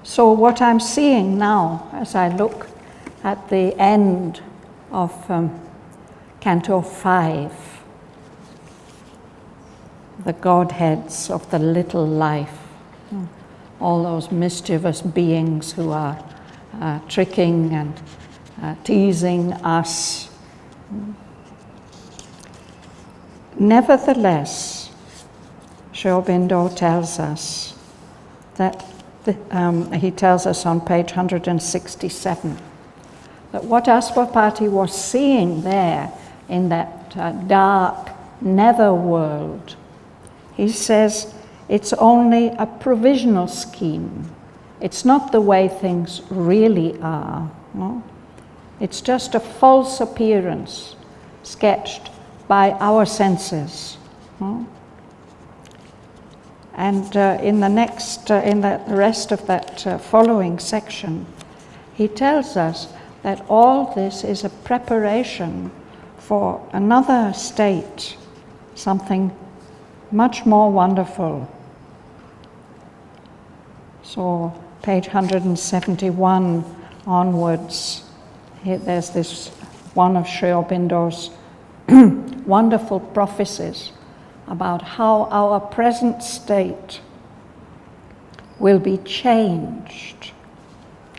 So what I'm seeing now, as I look at the end of Canto 5, the Godheads of the little life, all those mischievous beings who are tricking and teasing us. Nevertheless, Sri Aurobindo tells us that, he tells us on page 167, that what Aswapati was seeing there in that dark netherworld, he says it's only a provisional scheme. It's not the way things really are. No? It's just a false appearance sketched by our senses. No? And in the rest of that following section, he tells us that all this is a preparation for another state, something much more wonderful. So, page 171 onwards, there's this one of Sri Aurobindo's wonderful prophecies about how our present state will be changed.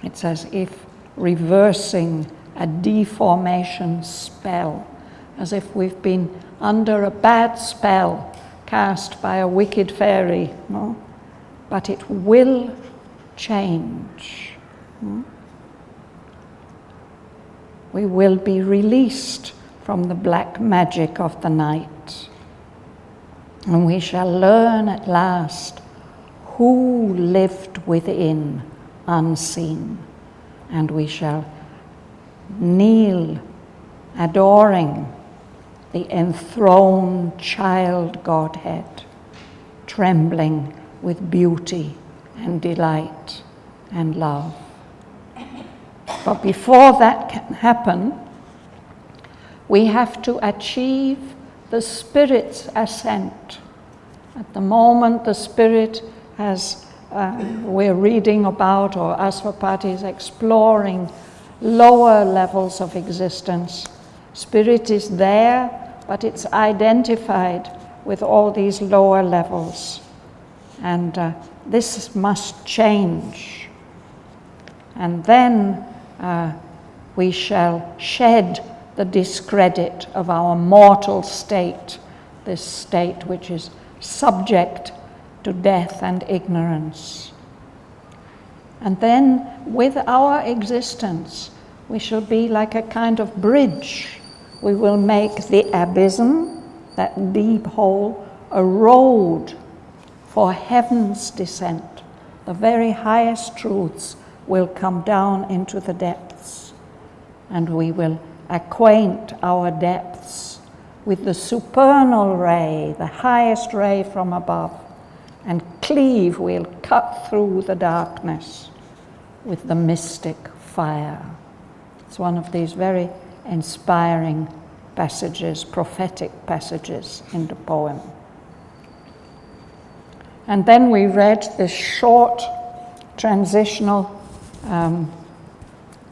It's as if reversing a deformation spell, as if we've been under a bad spell cast by a wicked fairy, no? But it will change. We will be released from the black magic of the night. And we shall learn at last who lived within unseen. And we shall kneel adoring the enthroned child Godhead, trembling with beauty and delight and love. But before that can happen, we have to achieve the Spirit's ascent. At the moment, the Spirit, as we're reading about, or Aswapati is exploring lower levels of existence. Spirit is there, but it's identified with all these lower levels. And this must change. And then we shall shed the discredit of our mortal state, this state which is subject to death and ignorance. And then with our existence, we shall be like a kind of bridge. We will make the abysm, that deep hole, a road for heaven's descent. The very highest truths will come down into the depths, and we will acquaint our depths with the supernal ray, the highest ray from above, and we'll cut through the darkness with the mystic fire. It's one of these very inspiring passages, prophetic passages in the poem. And then we read this short transitional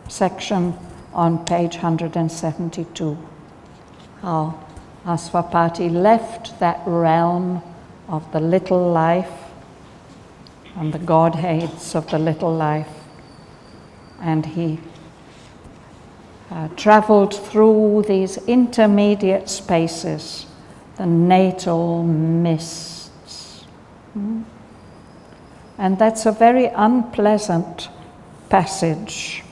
section on page 172, how Aswapati left that realm of the little life and the Godheads of the little life, and he traveled through these intermediate spaces, the natal mists. And that's a very unpleasant passage.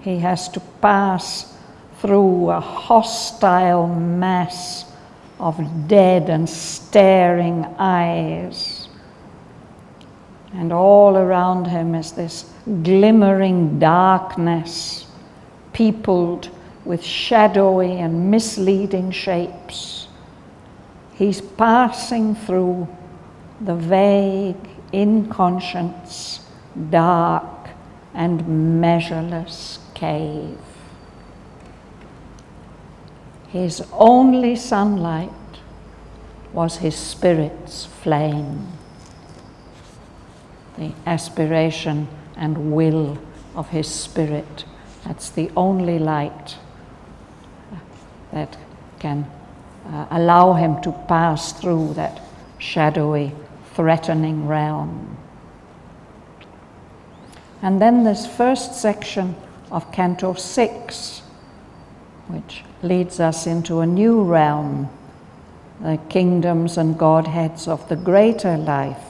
He has to pass through a hostile mass of dead and staring eyes. And all around him is this glimmering darkness, peopled with shadowy and misleading shapes. He's passing through the vague, inconscious, dark, and measureless cave. His only sunlight was his spirit's flame, the aspiration and will of his Spirit. That's the only light that can allow him to pass through that shadowy, threatening realm. And then this first section of Canto 6, which leads us into a new realm, the kingdoms and godheads of the greater life.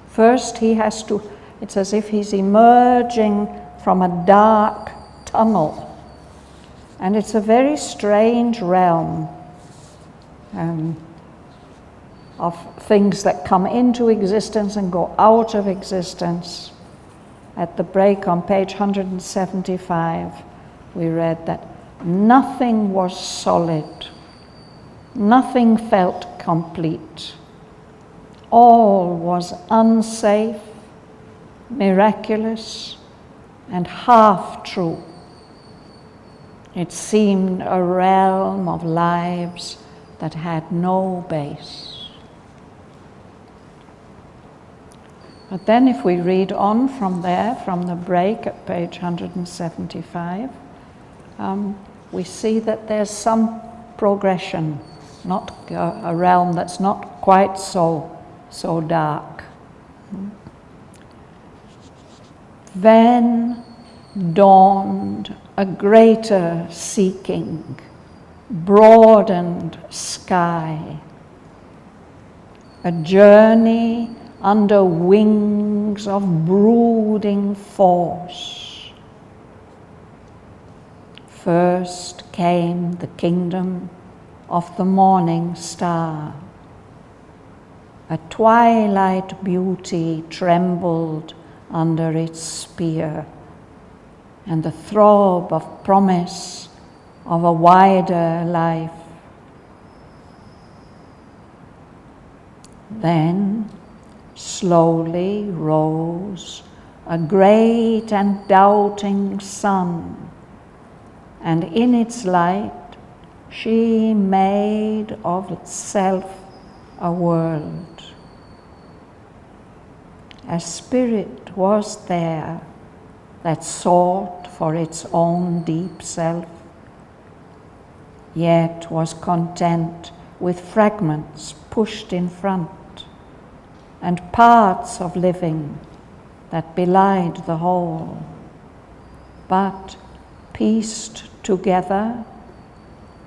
First he has to, it's as if he's emerging from a dark tunnel. And it's a very strange realm of things that come into existence and go out of existence. At the break on page 175, we read that nothing was solid, nothing felt complete. All was unsafe, miraculous, and half true. It seemed a realm of lives that had no base. But then if we read on from there, from the break at page 175, we see that there's some progression, not a realm that's not quite so dark. Then dawned a greater seeking, broadened sky, a journey under wings of brooding force. First came the kingdom of the morning star. A twilight beauty trembled under its spear, and the throb of promise of a wider life. Then slowly rose a great and doubting sun, and in its light she made of itself a world. A spirit was there that sought for its own deep self, yet was content with fragments pushed in front and parts of living that belied the whole, but pieced together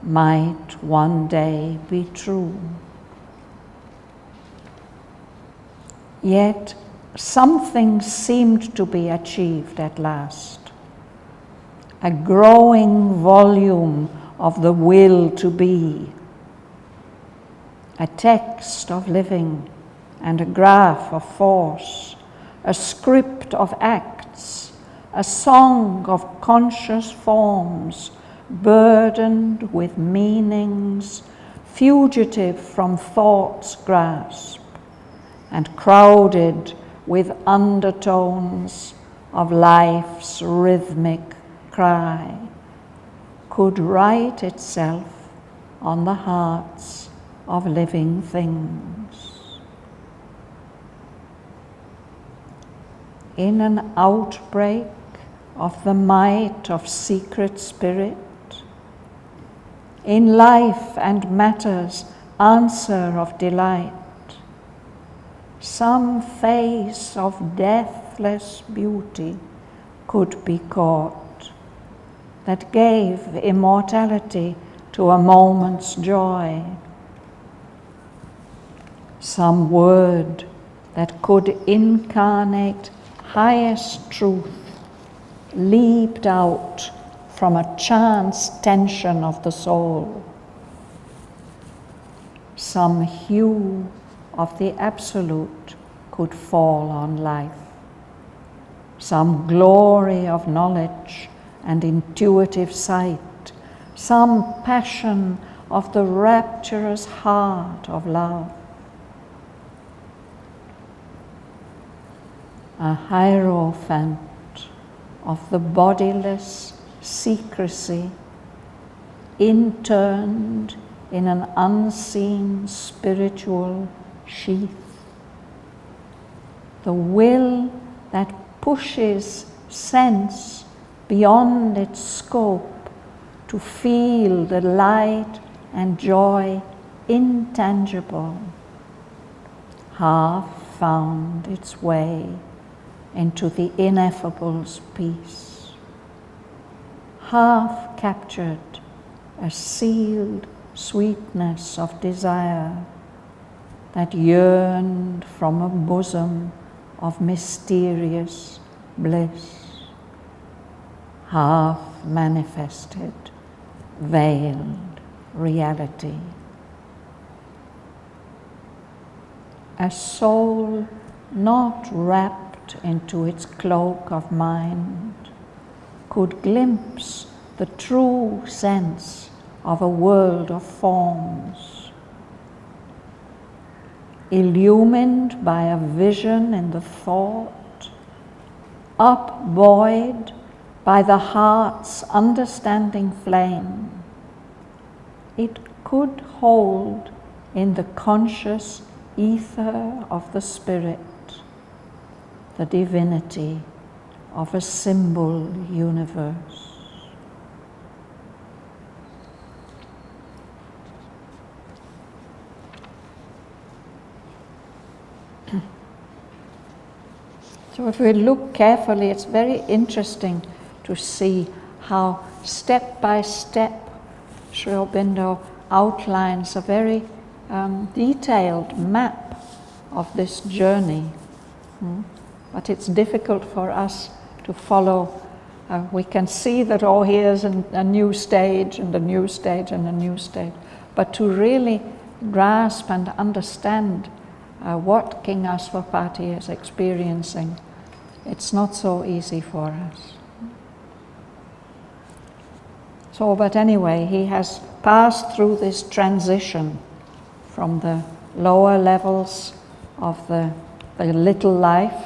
might one day be true. Yet something seemed to be achieved at last. A growing volume of the will to be, a text of living and a graph of force, a script of acts, a song of conscious forms burdened with meanings fugitive from thought's grasp and crowded with undertones of life's rhythmic cry, could write itself on the hearts of living things. In an outbreak of the might of secret spirit, in life and matter's answer of delight, some face of deathless beauty could be caught that gave immortality to a moment's joy. Some word that could incarnate highest truth leaped out from a chance tension of the soul. Some hue of the absolute could fall on life. Some glory of knowledge and intuitive sight, some passion of the rapturous heart of love. A hierophant of the bodiless secrecy interned in an unseen spiritual sheath. The will that pushes sense beyond its scope to feel the light and joy intangible, half found its way into the ineffable's peace, half captured a sealed sweetness of desire that yearned from a bosom of mysterious bliss, half manifested, veiled reality. A soul not wrapped into its cloak of mind could glimpse the true sense of a world of forms, illumined by a vision in the thought, upbuoyed by the heart's understanding flame. It could hold in the conscious ether of the spirit the divinity of a symbol universe. So if we look carefully, it's very interesting to see how step by step Sri Aurobindo outlines a very detailed map of this journey. But it's difficult for us to follow. We can see that, oh, here's a new stage and a new stage and a new stage. But to really grasp and understand what King Aswapati is experiencing, it's not so easy for us. So, but anyway, he has passed through this transition from the lower levels of the little life.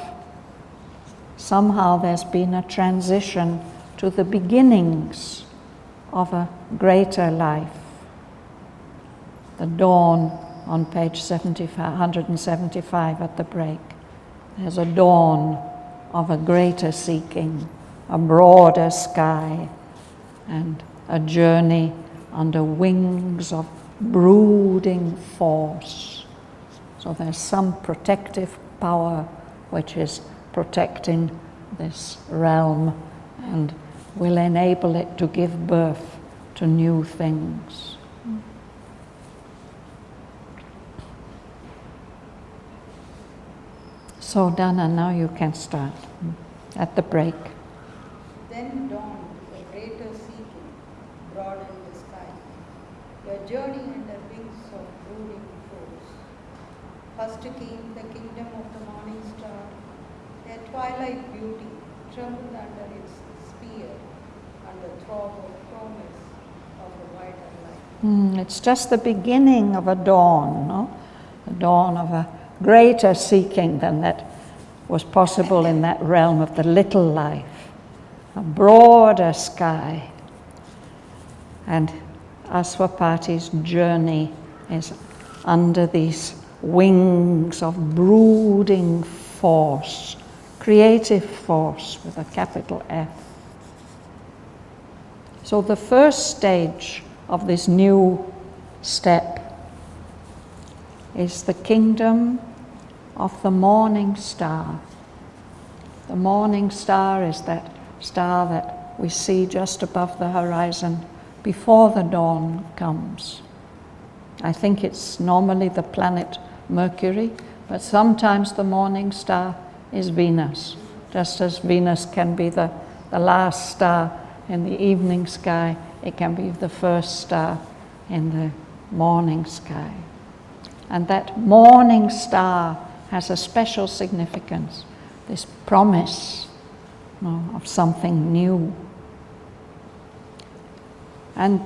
Somehow there's been a transition to the beginnings of a greater life. The dawn on page 175 at the break. There's a dawn of a greater seeking, a broader sky, and a journey under wings of brooding force. So there's some protective power which is protecting this realm and will enable it to give birth to new things. So Dana, now you can start at the break. Then dawned a greater seeking, broad in the sky, a journey under wings of brooding force. First came the kingdom of the morning star, their twilight beauty trembled under its spear, and the throb of promise of a wider light. It's just the beginning of a dawn, no? The dawn of a greater seeking than that was possible in that realm of the little life, a broader sky. And Aswapati's journey is under these wings of brooding force, creative force with a capital F. So the first stage of this new step is the kingdom of the morning star. The morning star is that star that we see just above the horizon before the dawn comes. I think it's normally the planet Mercury, but sometimes the morning star is Venus, just as Venus can be the last star in the evening sky, it can be the first star in the morning sky. And that morning star has a special significance, this promise of something new. And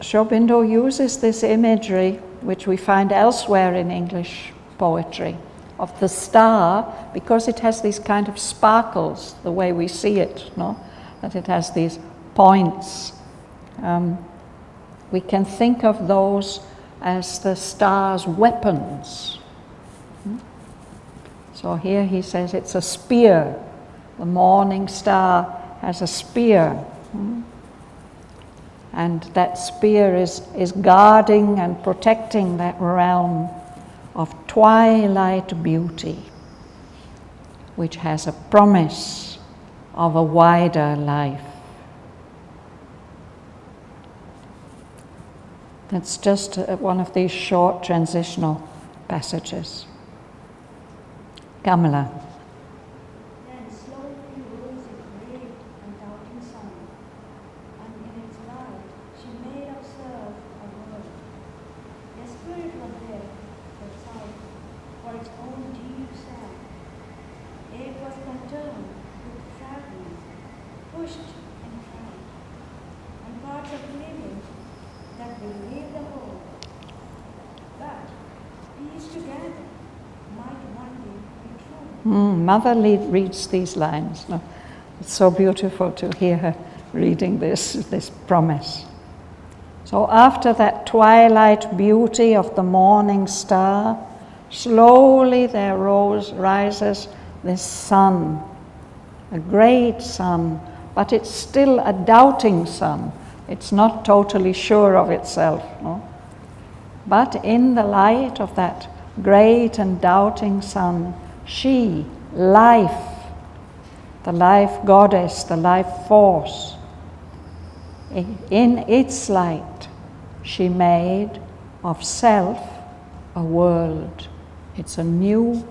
Sri Aurobindo uses this imagery, which we find elsewhere in English poetry, of the star, because it has these kind of sparkles, the way we see it, that it has these points. We can think of those as the star's weapons. So here he says it's a spear, The morning star has a spear. And that spear is guarding and protecting that realm of twilight beauty, which has a promise of a wider life. That's just one of these short transitional passages. Kamala. Then slowly rose a great and doubting sun, and in its light she made observe a word. A spirit was there, that sighed for its own deep self. It was concerned with fragments, pushed and tried, and parts of living that will leave the whole. But pieced together might one day be true. Mother reads these lines. No? It's so beautiful to hear her reading this promise. So after that twilight beauty of the morning star, slowly there rises this sun, a great sun, but it's still a doubting sun. It's not totally sure of itself. No? But in the light of that great and doubting sun, she, life, the life goddess, the life force, in its light, she made of self a world. It's a new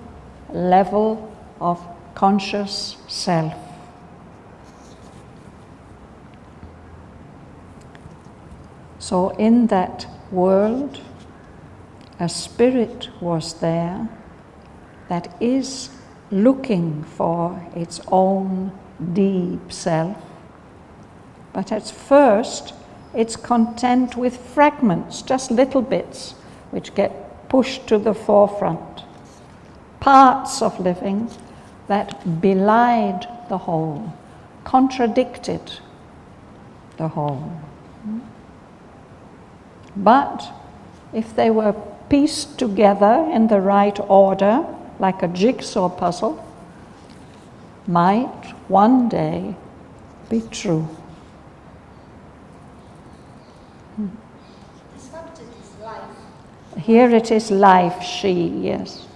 level of conscious self. So in that world, a spirit was there that is looking for its own deep self. But at first, it's content with fragments, just little bits, which get pushed to the forefront. Parts of living that belied the whole, contradicted the whole. But if they were pieced together in the right order, like a jigsaw puzzle, might one day be true. The subject is life. Here it is life, she, yes.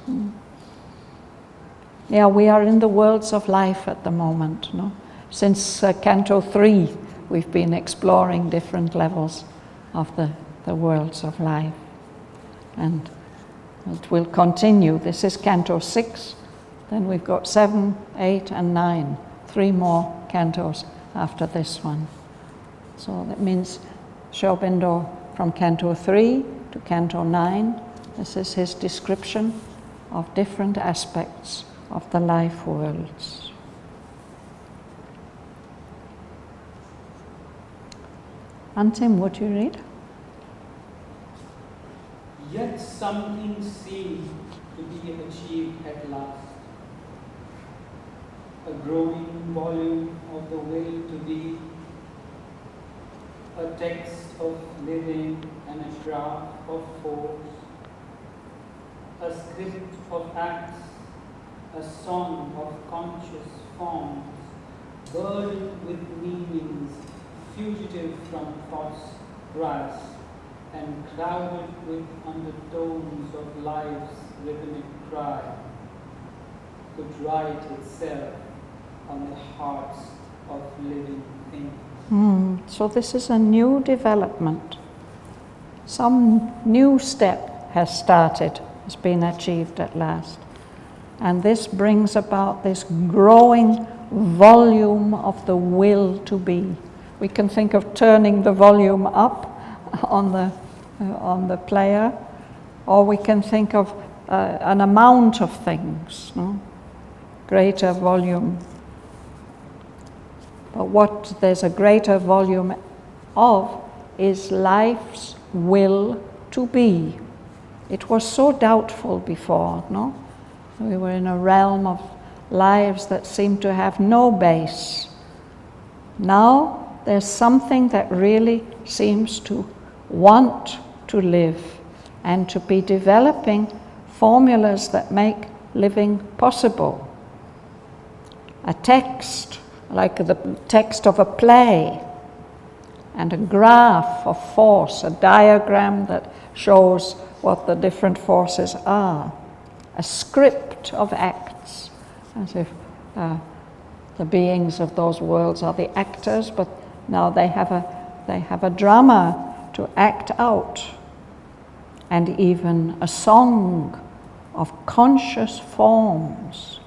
Yeah, we are in the worlds of life at the moment. No? Since Canto 3, we've been exploring different levels of the worlds of life. And it will continue. This is Canto 6, then we've got 7, 8 and 9. 3 more cantos after this one. So that means Sri Aurobindo from Canto 3 to Canto 9, this is his description of different aspects of the life worlds. Antim, would you read? Yet something seemed to be achieved at last. A growing volume of the will to be, a text of living and a graph of force, a script of acts, a song of conscious forms, burdened with meanings, fugitive from thought's grasp, and crowded with undertones of life's rhythmic cry, could write itself on the hearts of living things. So this is a new development. Some new step has started, has been achieved at last. And this brings about this growing volume of the will to be. We can think of turning the volume up on the player, or we can think of an amount of things, no? Greater volume. But what there's a greater volume of is life's will to be. It was so doubtful before, no? We were in a realm of lives that seemed to have no base. Now there's something that really seems to want to live and to be developing formulas that make living possible. a text, like the text of a play, and a graph of force, a diagram that shows what the different forces are, a script of acts, as if the beings of those worlds are the actors, but now they have a drama to act out, and even a song of conscious forms,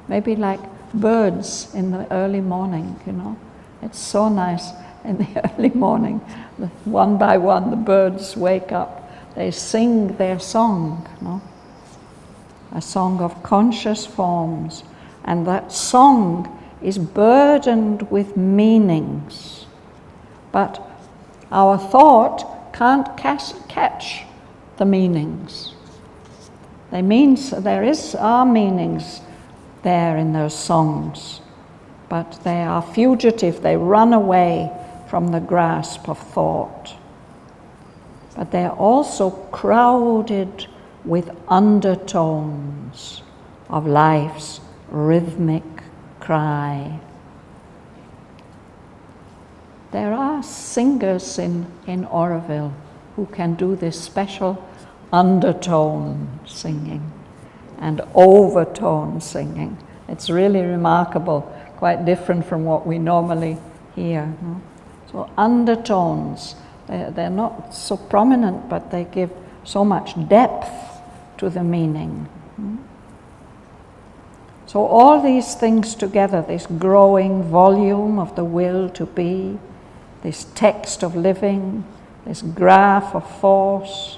maybe like birds in the early morning, you know. It's so nice in the early morning. One by one the birds wake up, they sing their song, you know? A song of conscious forms, and that song is burdened with meanings, but our thought can't catch the meanings. There are meanings there in those songs, but they are fugitive, they run away from the grasp of thought. But they're also crowded with undertones of life's rhythmic cry. There are singers in Auroville who can do this special undertone singing and overtone singing. It's really remarkable, quite different from what we normally hear. No? So undertones, they're not so prominent, but they give so much depth to the meaning. So all these things together, this growing volume of the will to be, this text of living, this graph of force,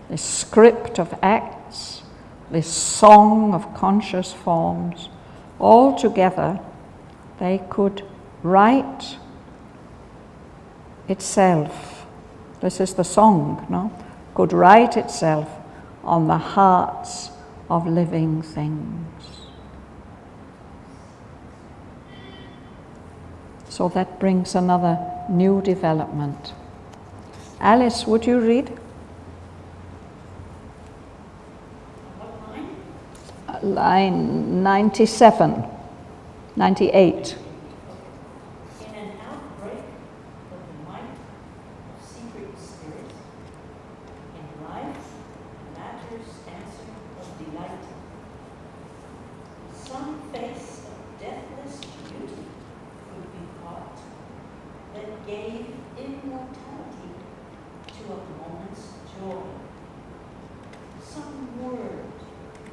this script of acts, this song of conscious forms, all together they could write itself. This is the song, no? Could write itself on the hearts of living things. So that brings another new development. Alice, would you read? What line? Line 97, 98. In an outbreak of the might of secret spirit, in life, matter's answer of delight, some face of deathless beauty could be caught that gave immortality to a moment's joy. Some word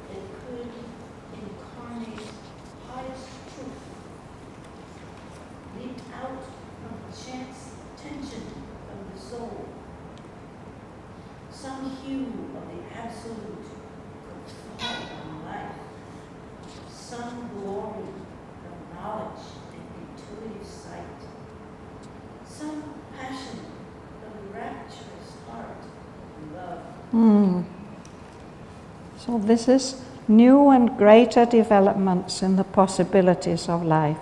that could incarnate highest truth, leaped out from chance tension of the soul. Some hue of the absolute could fall on life. Some glory of knowledge and intuitive sight. Some passion of the rapturous heart of love. So this is new and greater developments in the possibilities of life.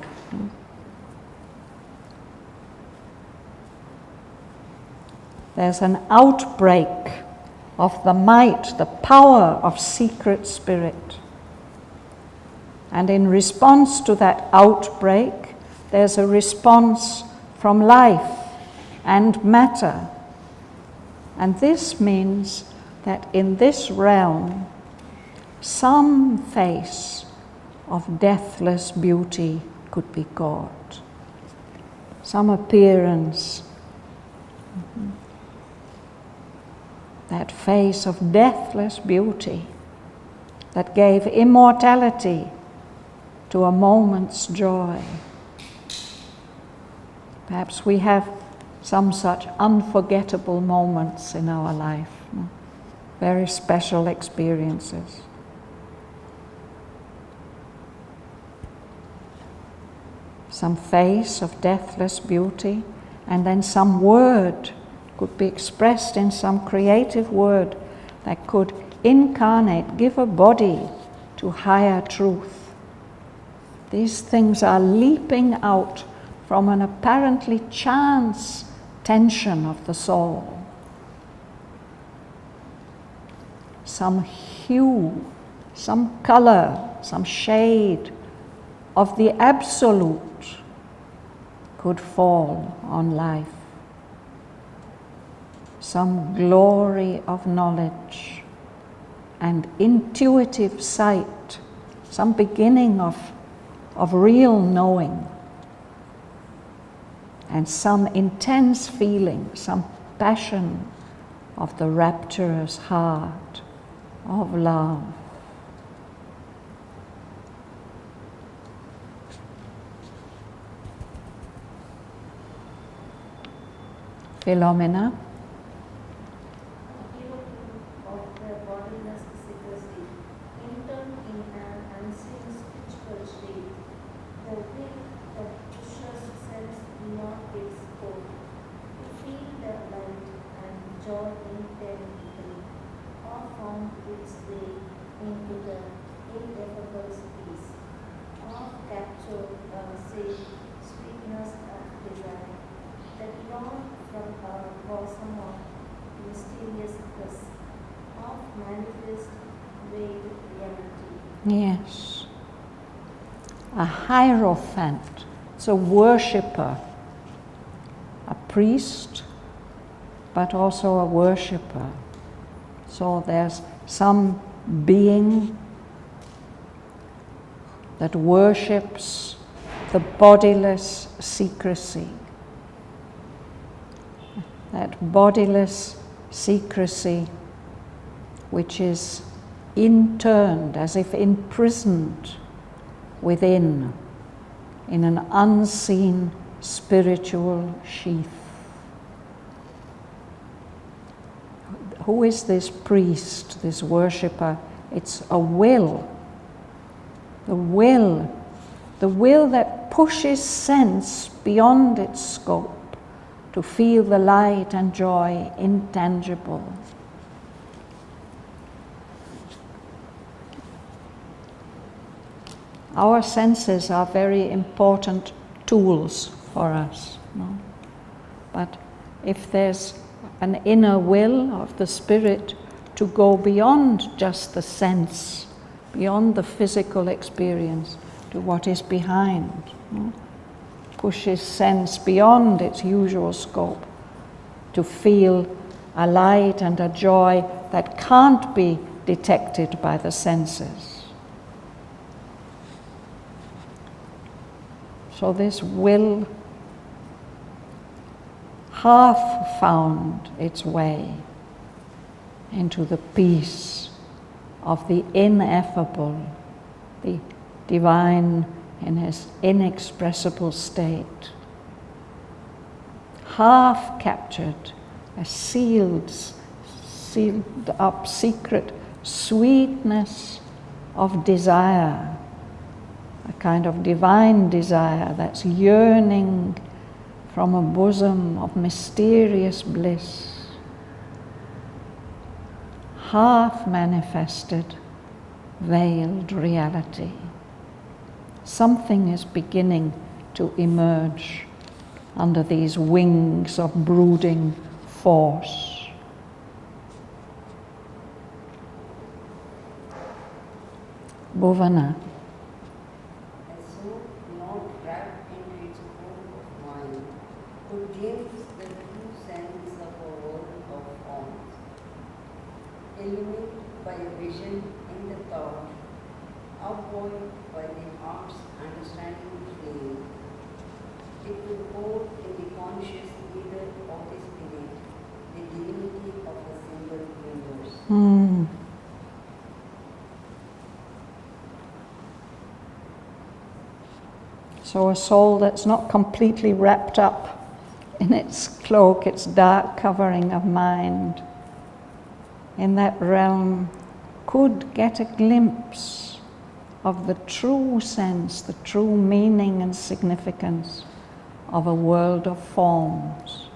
There's an outbreak of the might, the power of secret spirit. And in response to that outbreak, there's a response from life and matter. And this means that in this realm, some face of deathless beauty could be caught. Some appearance, that face of deathless beauty that gave immortality to a moment's joy. Perhaps we have some such unforgettable moments in our life, very special experiences. Some face of deathless beauty, and then some word could be expressed in some creative word that could incarnate, give a body to higher truth. These things are leaping out from an apparently chance tension of the soul. Some hue, some color, some shade of the Absolute could fall on life. Some glory of knowledge and intuitive sight, some beginning of real knowing, and some intense feeling, some passion of the rapturous heart of love. Phenomena of the bodiless secrecy, interned in an unseen spiritual state, the will that pushes sense beyond its scope, to feel the light and joy intensely, or found its way into the ineffable peace, or captured a safe sweetness of desire, that long from our bosom of mysterious bliss, of manifest veiled reality. Yes. A hierophant, it's a worshipper, a priest, but also a worshipper. So there's some being that worships the bodiless secrecy. That bodiless secrecy which is interned, as if imprisoned within, in an unseen spiritual sheath. Who is this priest, this worshipper? It's a will. The will that pushes sense beyond its scope to feel the light and joy intangible. Our senses are very important tools for us, no? But if there's an inner will of the spirit to go beyond just the sense, beyond the physical experience, to what is behind, no? Pushes sense beyond its usual scope to feel a light and a joy that can't be detected by the senses. So this will half found its way into the peace of the ineffable, the divine in his inexpressible state. Half captured, a sealed up secret sweetness of desire, a kind of divine desire that's yearning from a bosom of mysterious bliss. Half manifested, veiled reality. Something is beginning to emerge under these wings of brooding force. Bhuvana. A soul not wrapped into its hold of mind could glimpse the true sense of a world of forms, illuminated by a vision in the thought, upbuoyed by the heart's understanding flame. It could hold in the conscious leader of the spirit the divinity of a single universe. So a soul that's not completely wrapped up in its cloak, its dark covering of mind, in that realm could get a glimpse of the true sense, the true meaning and significance of a world of forms.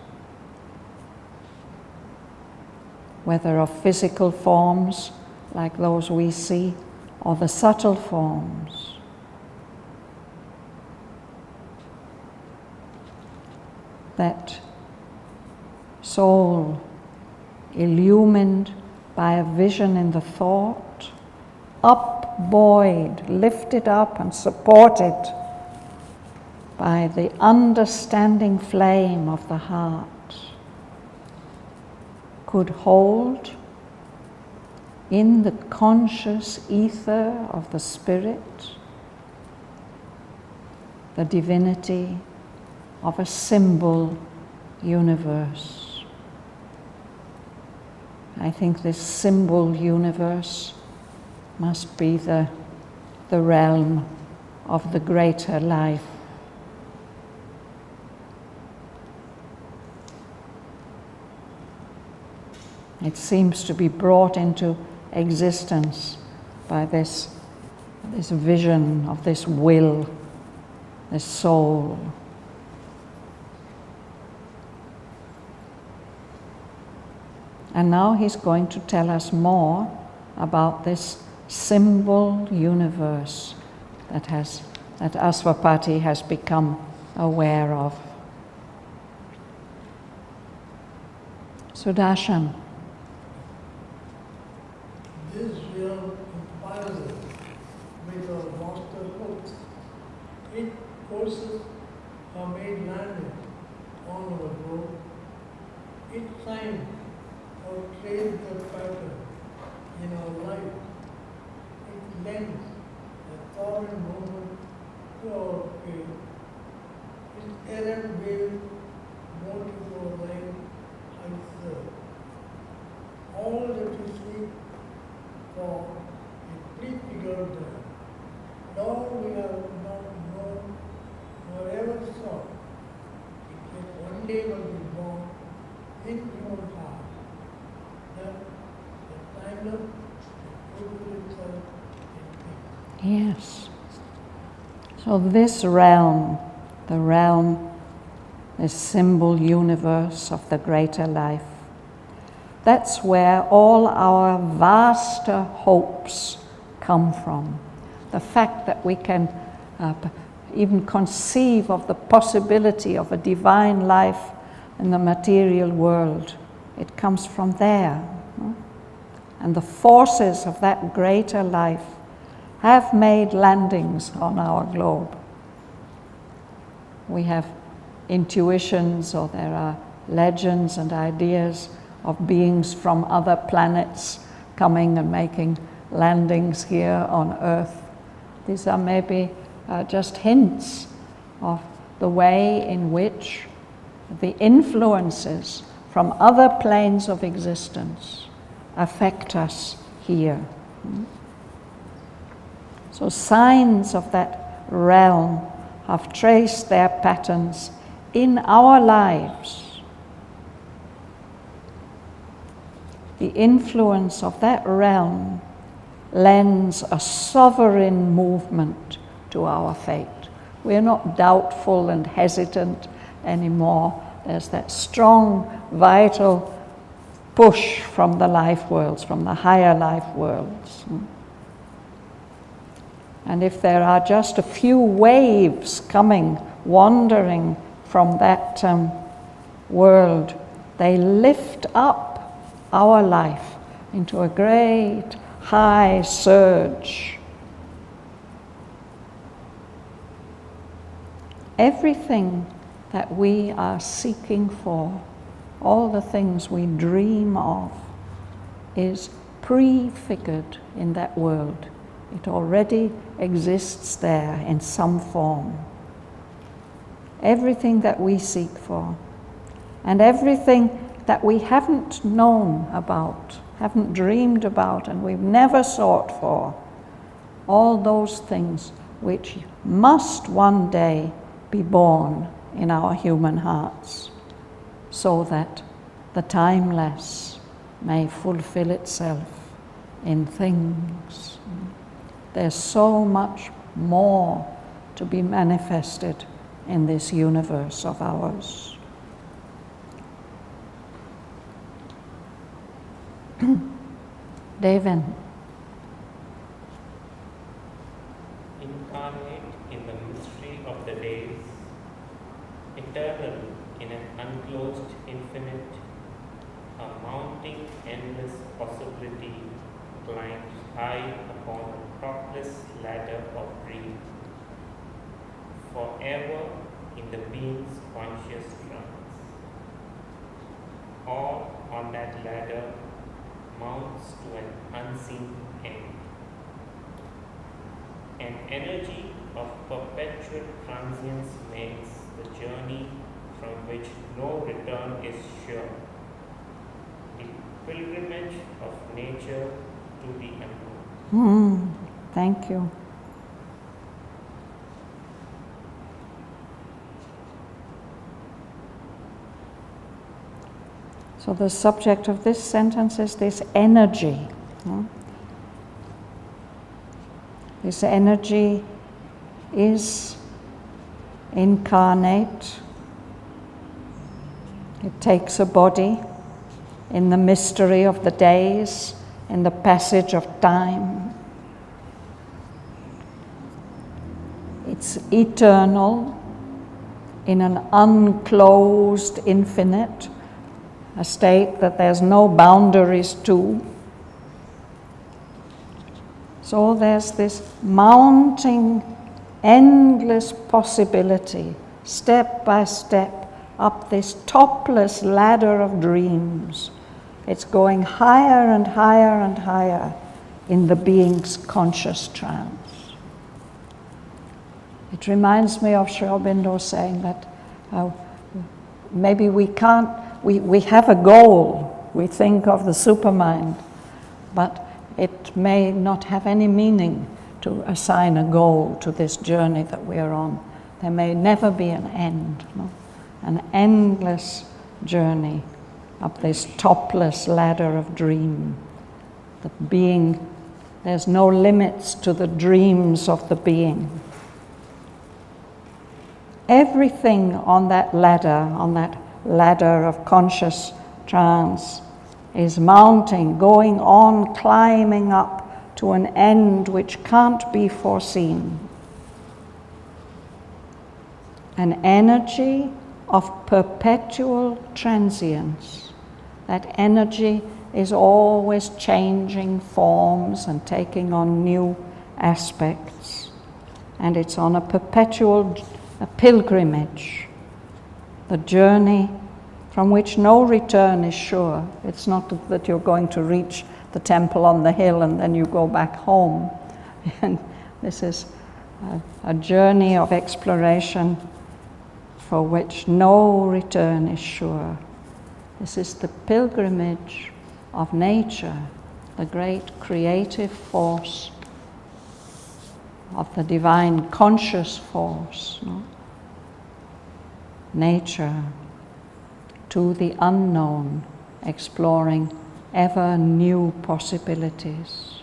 Whether of physical forms like those we see, or the subtle forms. That soul illumined by a vision in the thought, buoyed, lifted up and supported by the understanding flame of the heart, could hold in the conscious ether of the spirit the divinity of a symbol universe. I think this symbol universe must be the realm of the greater life. It seems to be brought into existence by this vision of this will, this soul. And now he's going to tell us more about this symbol universe that Asvapati has become aware of. Sudarshan. This realm inspires us with our master hooks. Its courses are made landed on our globe. Its signs portrays the pattern in our life. It lends a foreign moment to our faith. Its errant wave motive our life I serve. All that we seek for is prefigured there. Lord, we have not known nor ever sought. It one day will be born in your heart. That the timeless fulfill itself in peace. Yes. So this realm, the realm, this symbol universe of the greater life, that's where all our vaster hopes come from. The fact that we can even conceive of the possibility of a divine life in the material world, it comes from there. And the forces of that greater life have made landings on our globe. We have intuitions, or there are legends and ideas of beings from other planets coming and making landings here on Earth. These are maybe just hints of the way in which the influences from other planes of existence affect us here. So signs of that realm have traced their patterns in our lives. The influence of that realm lends a sovereign movement to our fate. We're not doubtful and hesitant anymore. There's that strong, vital push from the life worlds, from the higher life worlds. And if there are just a few waves coming, wandering from that world, they lift up our life into a great high surge. Everything that we are seeking for, all the things we dream of, is prefigured in that world. It already exists there in some form. Everything that we seek for, and everything that we haven't known about, haven't dreamed about, and we've never sought for, all those things which must one day be born in our human hearts, so that the timeless may fulfill itself in things. There's so much more to be manifested in this universe of ours. Devin. Incarnate in the mystery of the days, eternal in an unclosed infinite, a mounting endless possibility climbs high upon a topless ladder of dreams, forever in the being's conscious trance. All on that ladder mounts to an unseen end. An energy of perpetual transience makes the journey from which no return is sure, the pilgrimage of nature to the unknown. Thank you. So the subject of this sentence is this energy. This energy is incarnate. It takes a body in the mystery of the days, in the passage of time. It's eternal in an unclosed infinite, a state that there's no boundaries to. So there's this mounting, endless possibility, step by step, up this topless ladder of dreams. It's going higher and higher and higher in the being's conscious trance. It reminds me of Sri Aurobindo saying that maybe we have a goal, we think of the supermind, but it may not have any meaning to assign a goal to this journey that we are on. There may never be an end, an endless journey up this topless ladder of dream. The being, there's no limits to the dreams of the being. Everything on that ladder of conscious trance is mounting, going on, climbing up to an end which can't be foreseen. An energy of perpetual transience. That energy is always changing forms and taking on new aspects. And it's on a perpetual pilgrimage, the journey from which no return is sure. It's not that you're going to reach the temple on the hill and then you go back home. And this is a journey of exploration for which no return is sure. This is the pilgrimage of nature, the great creative force of the divine conscious force. Nature to the unknown, exploring ever new possibilities.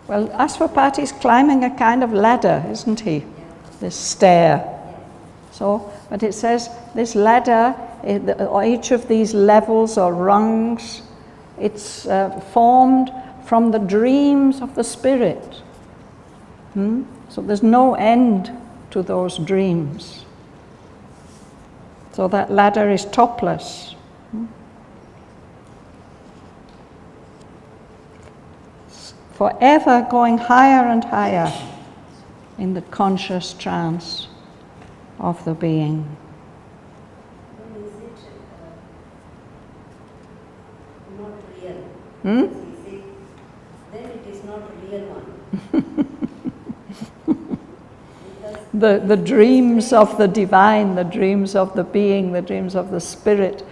Well, Ashwapati is climbing a kind of ladder, isn't he? This stair. So, but it says this ladder, each of these levels or rungs, it's formed from the dreams of the spirit. So there's no end to those dreams. So that ladder is topless. Forever going higher and higher in the conscious trance of the being. Then is it not real? Then it is not a real one. The dreams of the divine, the dreams of the being, the dreams of the spirit,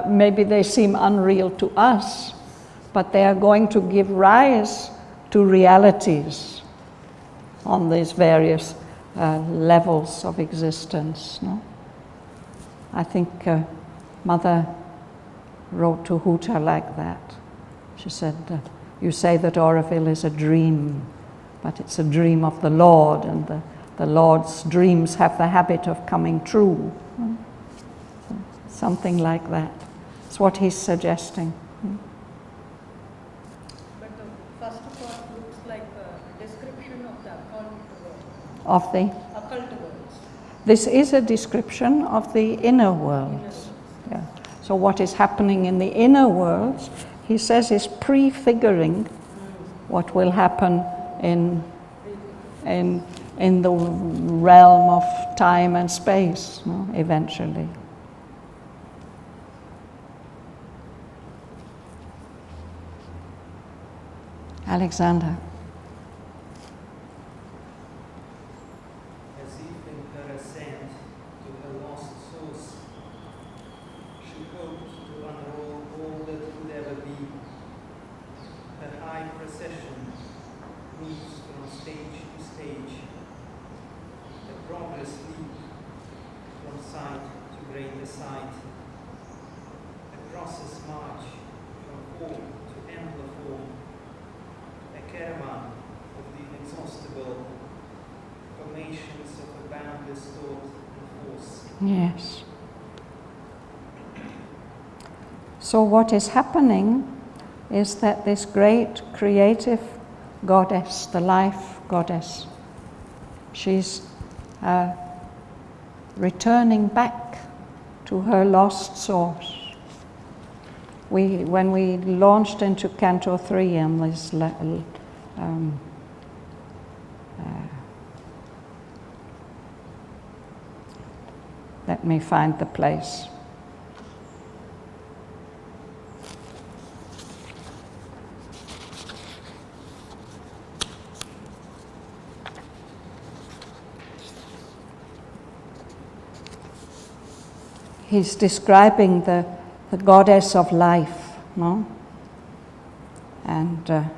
maybe they seem unreal to us, but they are going to give rise to realities on these various levels of existence. I think Mother wrote to Huta like that. She said, you say that Auroville is a dream, but it's a dream of the Lord, and the Lord's dreams have the habit of coming true. Something like that. It's what he's suggesting. But the first part looks like a description of the occult world. Of the? Occult worlds. This is a description of the inner worlds. Yeah. So what is happening in the inner worlds, he says, is prefiguring what will happen in the realm of time and space, no, eventually. Alexander. As if in her ascent to her lost source, she hoped to unroll all that could ever be. Her high procession moves from stage to stage, a progress leap from sight to greater sight, a process march from form to ampler form, a caravan of the inexhaustible formations of a boundless thought and force. Yes. So what is happening is that this great creative goddess, the life goddess, she's returning back to her lost source. When we launched into Canto 3 and this let me find the place. He's describing the goddess of life, no? And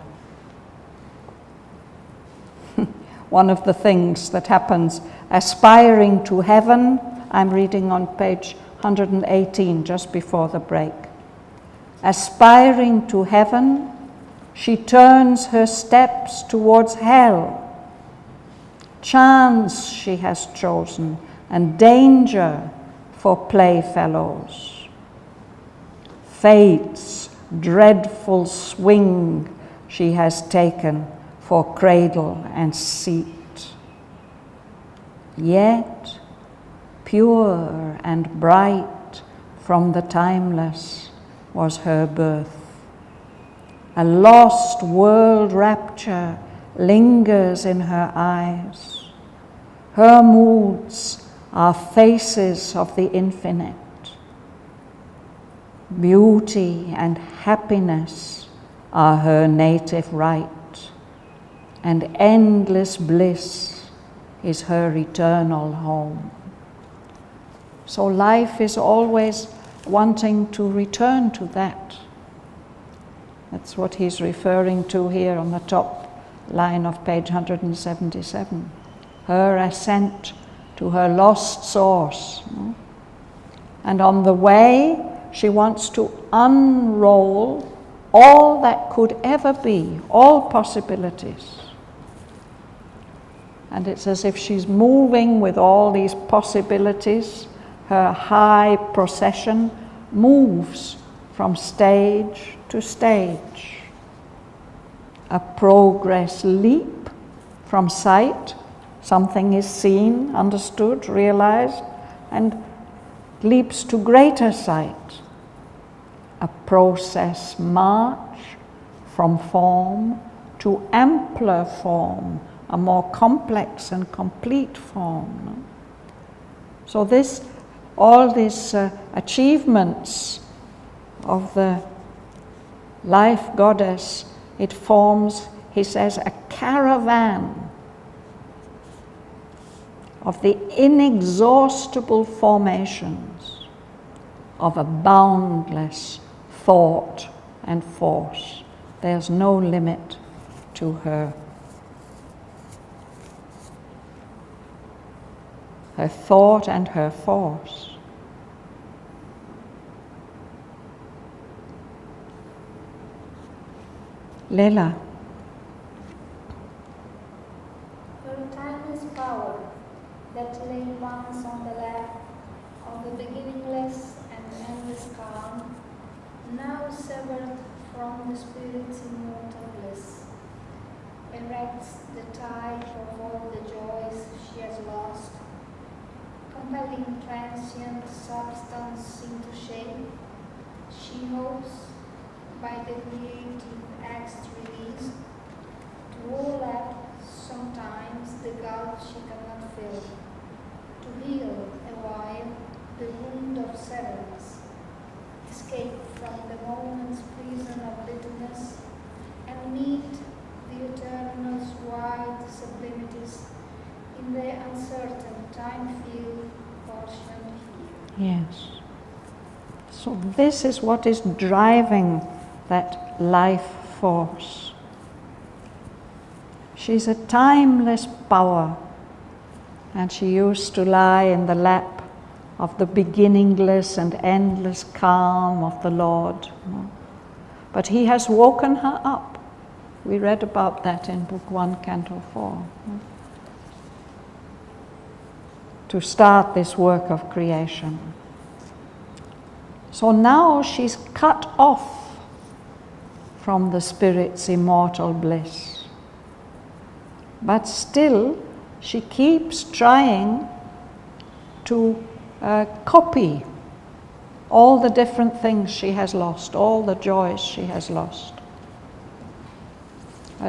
one of the things that happens, aspiring to heaven, I'm reading on page 118, just before the break. Aspiring to heaven, she turns her steps towards hell. Chance she has chosen, and danger for playfellows. Fate's dreadful swing she has taken for cradle and seat. Yet, pure and bright from the timeless was her birth. A lost world rapture lingers in her eyes. Her moods are faces of the infinite. Beauty and happiness are her native right, and endless bliss is her eternal home. So life is always wanting to return to that. That's what he's referring to here on the top line of page 177. Her ascent to her lost source. And on the way, she wants to unroll all that could ever be, all possibilities. And it's as if she's moving with all these possibilities. Her high procession moves from stage to stage. A progress leap from sight, something is seen, understood, realized, and leaps to greater sight. A process march from form to ampler form, a more complex and complete form. So all these achievements of the life goddess, it forms, he says, a caravan of the inexhaustible formations of a boundless thought and force. There's no limit to her. Her thought and her force. Leila. Her timeless power that lay once on the lap of the beginningless and endless calm, now severed from the spirit's immortal bliss, erects the tide of all the joys she has lost, compelling transient substance into shape, she hopes, by the creative act's release, to wall up sometimes the gulf she cannot fill, to heal a while the wound of severance, escape from the moment's prison of littleness, and meet the eternal's wide sublimities in the uncertain time-filled portion here. Yes. So this is what is driving that life force. She's a timeless power, and she used to lie in the lap of the beginningless and endless calm of the Lord. But he has woken her up. We read about that in Book 1, Canto 4. To start this work of creation. So now she's cut off from the Spirit's immortal bliss. But still, she keeps trying to copy all the different things she has lost, all the joys she has lost.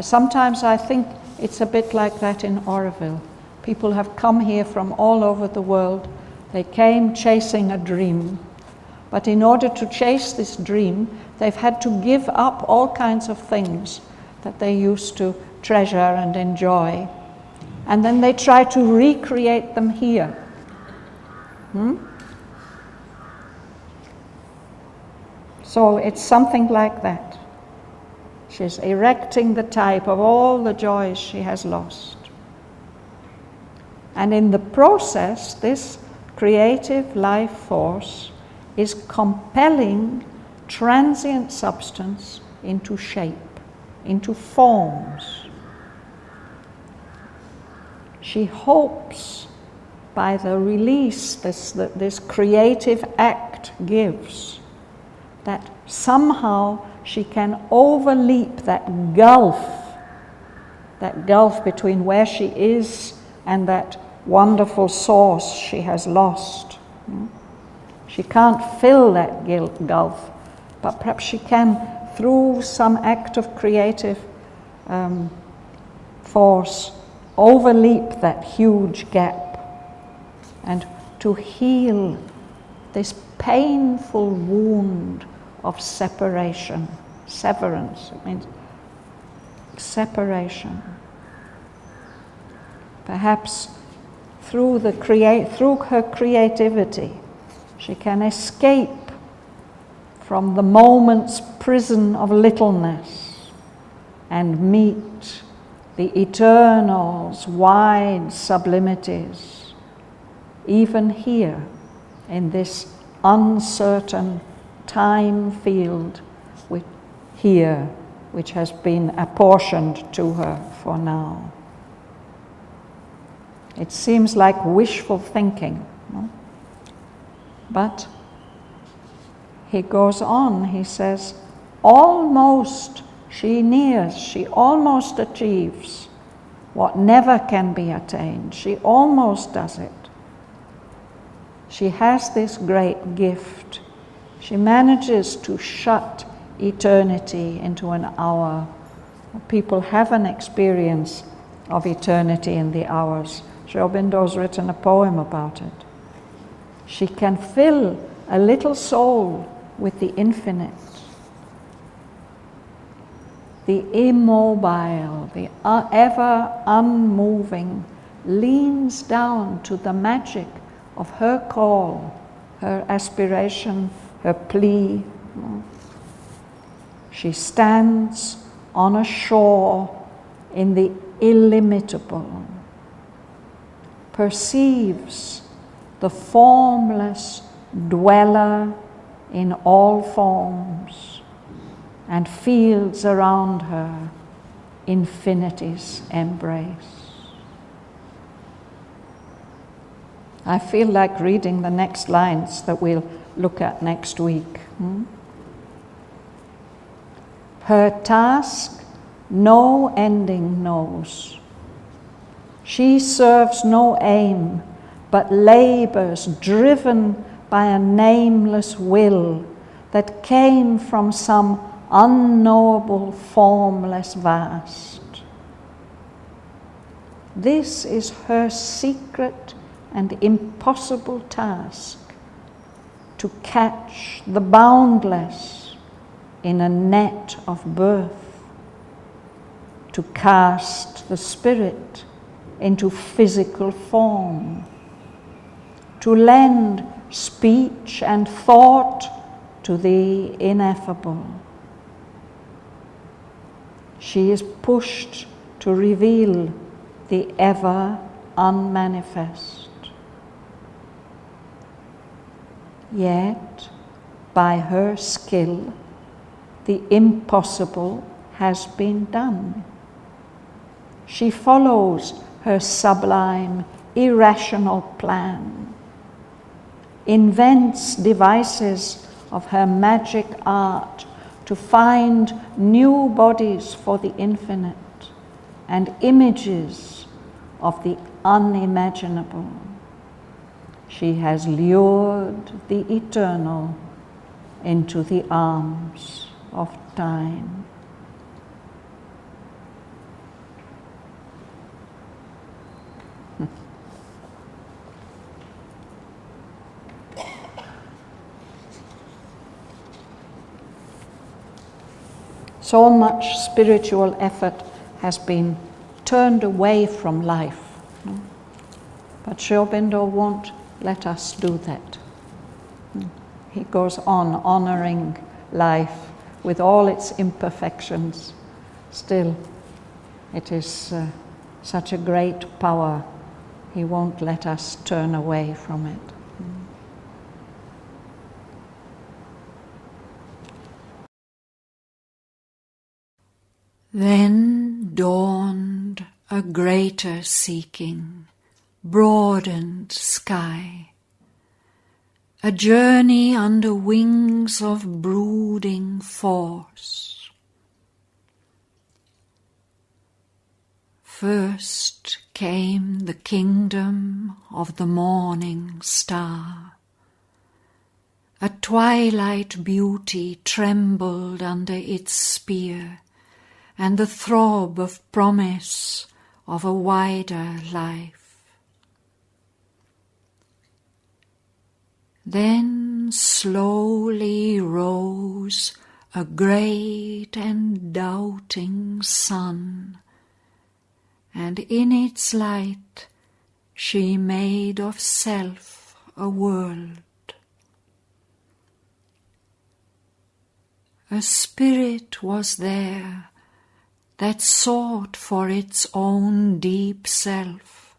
Sometimes I think it's a bit like that in Oroville. People have come here from all over the world. They came chasing a dream. But in order to chase this dream, they've had to give up all kinds of things that they used to treasure and enjoy. And then they try to recreate them here. So it's something like that. She's erecting the type of all the joys she has lost. And in the process, this creative life force is compelling transient substance into shape, into forms. She hopes by the release this creative act gives, that somehow she can overleap that gulf between where she is and that wonderful source she has lost. She can't fill that gulf, but perhaps she can, through some act of creative force, overleap that huge gap and to heal this painful wound of separation. Severance, it means separation. Perhaps through her creativity, she can escape from the moment's prison of littleness and meet the eternal's wide sublimities, even here in this uncertain time field here, which has been apportioned to her for now. It seems like wishful thinking, no? But he goes on, he says, almost she nears, she almost achieves what never can be attained. She almost does it. She has this great gift. She manages to shut eternity into an hour. People have an experience of eternity in the hours. Sri Aurobindo's written a poem about it. She can fill a little soul with the infinite. The immobile, the ever unmoving, leans down to the magic of her call, her aspiration, her plea. She stands on a shore in the illimitable, perceives the formless dweller in all forms, and feels around her infinity's embrace. I feel like reading the next lines that we'll look at next week. Her task no ending knows. She serves no aim, but labours driven by a nameless will that came from some unknowable, formless vast. This is her secret and impossible task, to catch the boundless in a net of birth, to cast the spirit into physical form, to lend speech and thought to the ineffable. She is pushed to reveal the ever unmanifest. Yet, by her skill, the impossible has been done. She follows her sublime, irrational plan, invents devices of her magic art to find new bodies for the infinite and images of the unimaginable. She has lured the eternal into the arms of time. So much spiritual effort has been turned away from life. But Sri Aurobindo won't let us do that. He goes on honoring life with all its imperfections. Still, it is such a great power. He won't let us turn away from it. Then dawned a greater seeking, broadened sky, a journey under wings of brooding force. First came the kingdom of the morning star. A twilight beauty trembled under its spear, and the throb of promise of a wider life. Then slowly rose a great and doubting sun, and in its light she made of self a world. A spirit was there that sought for its own deep self,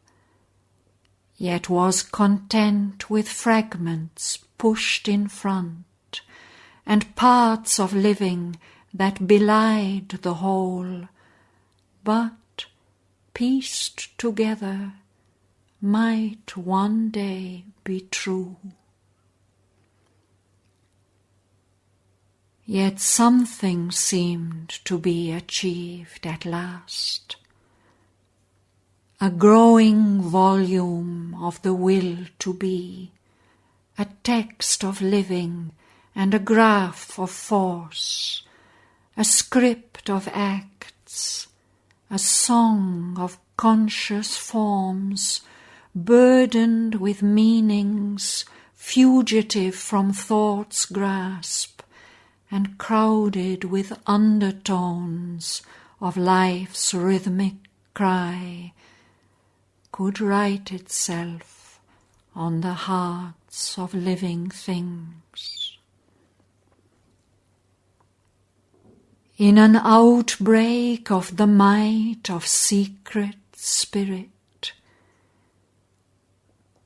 yet was content with fragments pushed in front, and parts of living that belied the whole, but, pieced together, might one day be true. Yet something seemed to be achieved at last. A growing volume of the will to be, a text of living and a graph of force, a script of acts, a song of conscious forms, burdened with meanings, fugitive from thought's grasp, and crowded with undertones of life's rhythmic cry, could write itself on the hearts of living things. In an outbreak of the might of secret spirit,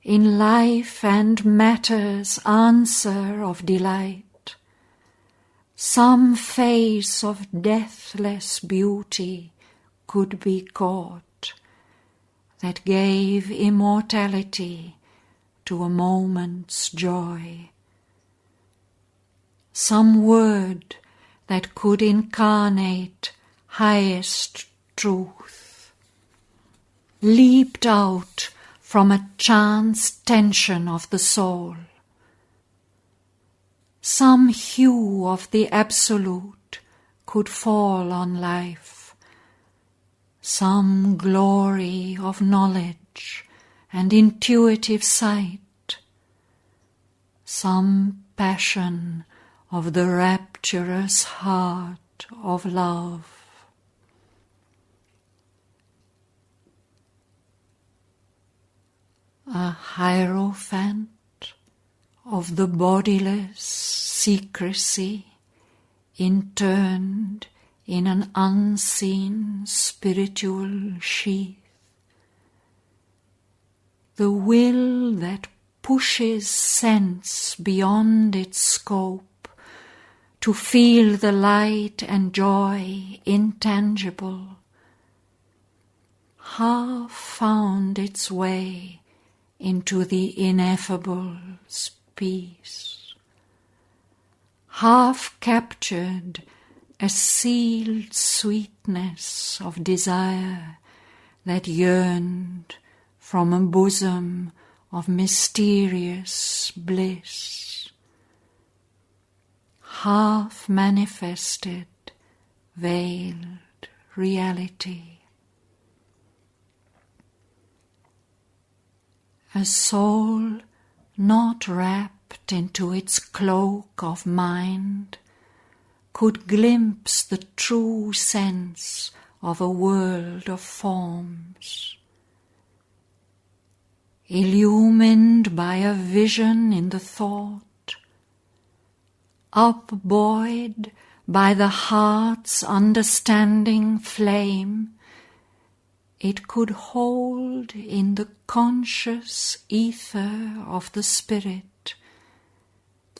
in life and matter's answer of delight, some face of deathless beauty could be caught that gave immortality to a moment's joy. Some word that could incarnate highest truth leaped out from a chance tension of the soul. Some hue of the Absolute could fall on life, some glory of knowledge and intuitive sight, some passion of the rapturous heart of love. A hierophant of the bodiless secrecy interned in an unseen spiritual sheath. The will that pushes sense beyond its scope to feel the light and joy intangible, half found its way into the ineffable's peace, half captured a sealed sweetness of desire that yearned from a bosom of mysterious bliss, half manifested, veiled reality. A soul not wrapped into its cloak of mind could glimpse the true sense of a world of forms. Illumined by a vision in the thought, upbuoyed by the heart's understanding flame, it could hold in the conscious ether of the spirit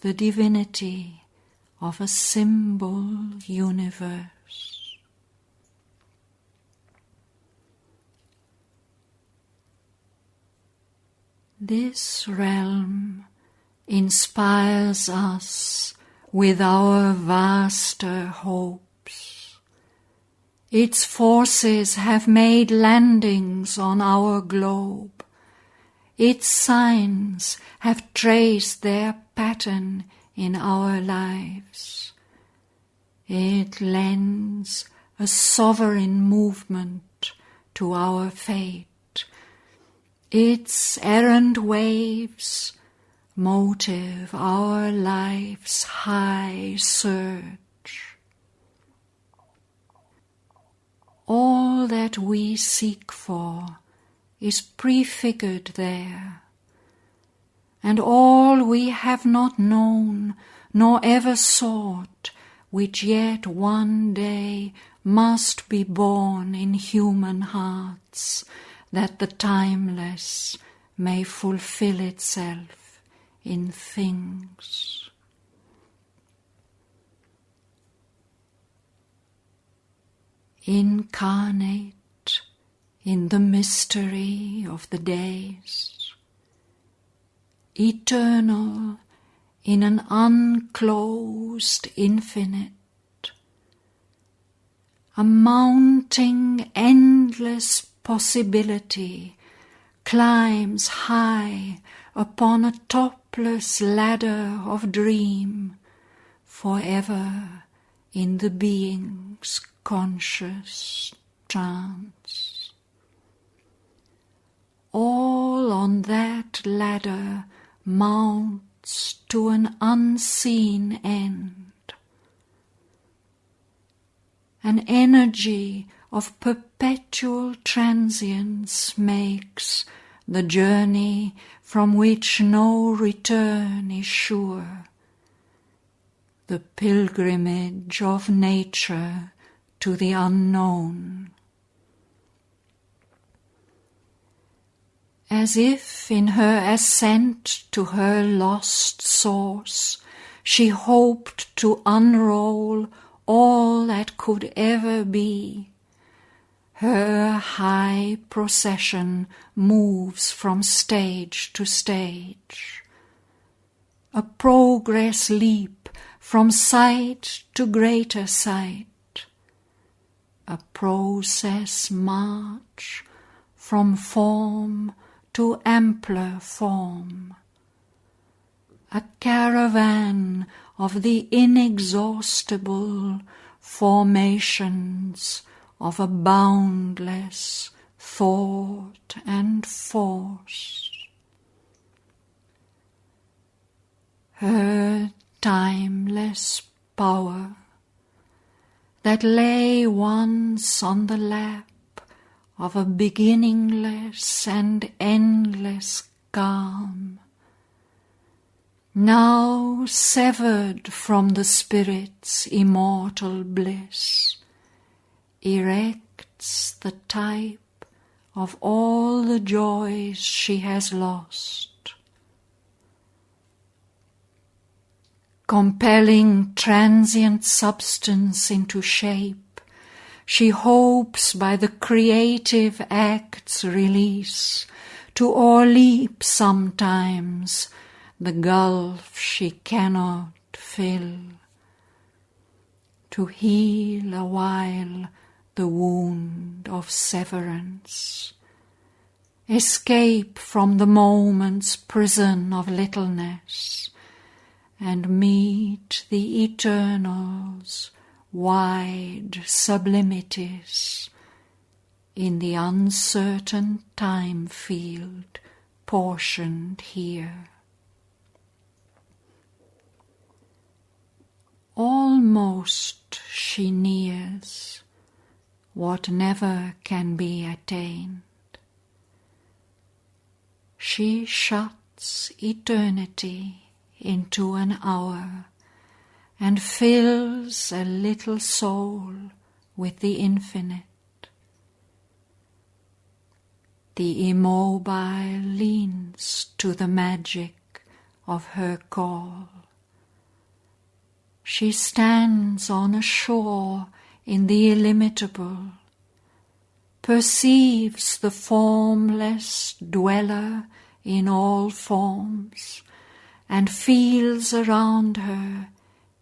the divinity of a symbol universe. This realm inspires us with our vaster hopes. Its forces have made landings on our globe. Its signs have traced their pattern in our lives. It lends a sovereign movement to our fate. Its errant waves motive our life's high surge. All that we seek for is prefigured there, and all we have not known nor ever sought, which yet one day must be born in human hearts, that the timeless may fulfill itself in things. Incarnate in the mystery of the days, eternal in an unclosed infinite, a mounting endless possibility climbs high upon a topless ladder of dream, forever in the being's conscious trance. All on that ladder mounts to an unseen end. An energy of perpetual transience makes the journey from which no return is sure, the pilgrimage of nature to the unknown. As if in her ascent to her lost source she hoped to unroll all that could ever be, her high procession moves from stage to stage, a progress leap from sight to greater sight, a process march from form to ampler form, a caravan of the inexhaustible formations of a boundless thought and force. Her timeless power that lay once on the lap of a beginningless and endless calm, now severed from the spirit's immortal bliss, erects the type of all the joys she has lost. Compelling transient substance into shape, she hopes by the creative act's release to o'erleap sometimes the gulf she cannot fill, to heal a while the wound of severance, escape from the moment's prison of littleness, and meet the eternal's wide sublimities in the uncertain time field portioned here. Almost she nears what never can be attained. She shuts eternity into an hour and fills a little soul with the infinite. The immobile leans to the magic of her call. She stands on a shore in the illimitable, perceives the formless dweller in all forms, and feels around her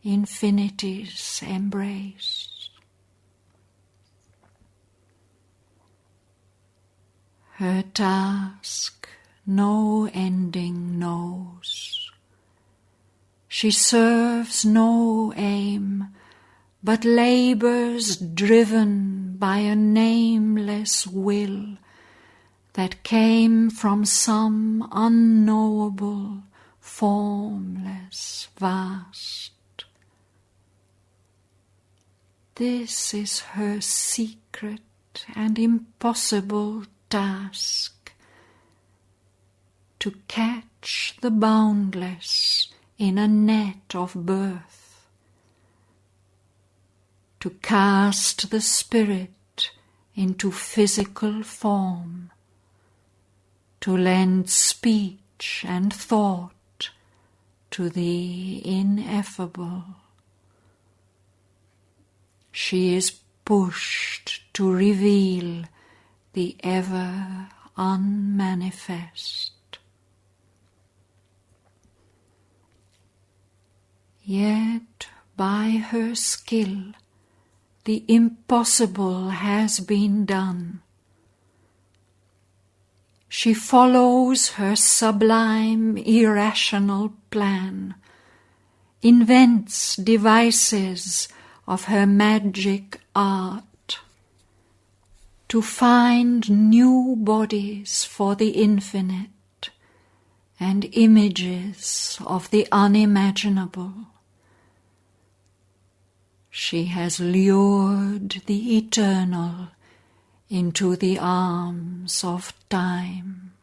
infinity's embrace. Her task no ending knows. She serves no aim, but labors driven by a nameless will that came from some unknowable, formless vast. This is her secret and impossible task, to catch the boundless in a net of birth, to cast the spirit into physical form, to lend speech and thought to the ineffable. She is pushed to reveal the ever unmanifest. Yet by her skill the impossible has been done. She follows her sublime, irrational plan, invents devices of her magic art, to find new bodies for the infinite and images of the unimaginable. She has lured the eternal into the arms of time.